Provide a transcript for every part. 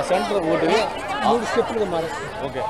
Centre ఒకటి 3 స్టెప్లుగా మారే. Okay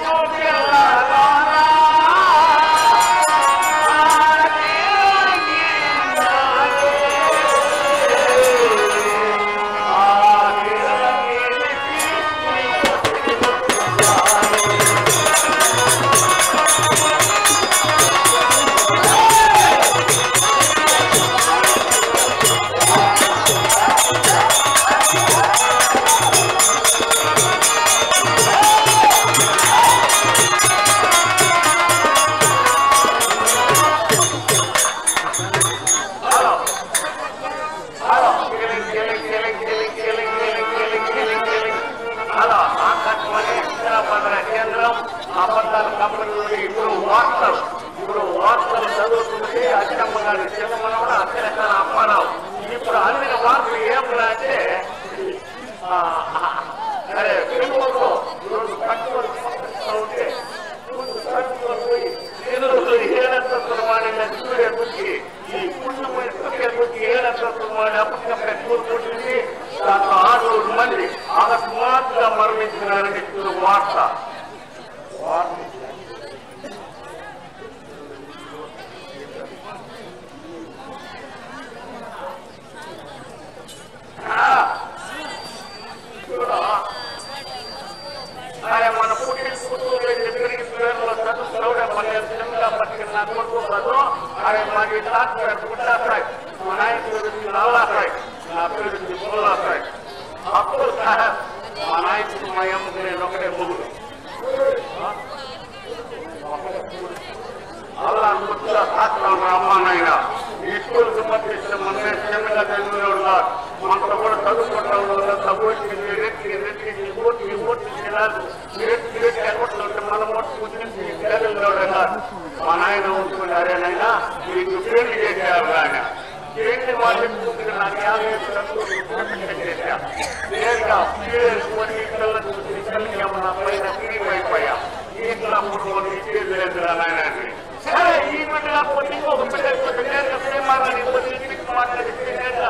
Hallelujah. మరణించినారని వార్త ఆయన మన పుట్టిన దగ్గరికి పేర్లో చదువుకోవడే చిన్నగా పట్టుకుని నా కొడుకు చదువు ఆయన మాకు గుడ్డాసాయి మా నాయన పేరు లాలాసాయి నా పేరు బుల్లాసాయి అబ్దుల్ సాహెబ్ మా నాయకుడు మా అమ్మకు నేను ఒకటే ముగ్గురు అలా ముద్దుల శాస్త్రం అమ్మానైనా ఈ స్కూల్కి పంపించిన మనమే క్షేమంగా చదివినోడు మనతో కూడా చదువుకుంటాం మనం మా నాయన ఉంటున్నారేనైనా మీకు పెళ్లి చేశారు ఆయన ఏంటి వాళ్ళు నాకు 50 చేశా నేరుగా ఏమన్నా పైన తిరిగి అయిపోయా ఇంట్లో మూడు ఇచ్చేది లేదు నాయనాన్ని సరే ఈ బిడ్డ ఇంకొక బిడ్డ నేరుగా మాట్లాడి మాట్లాడి నేరుగా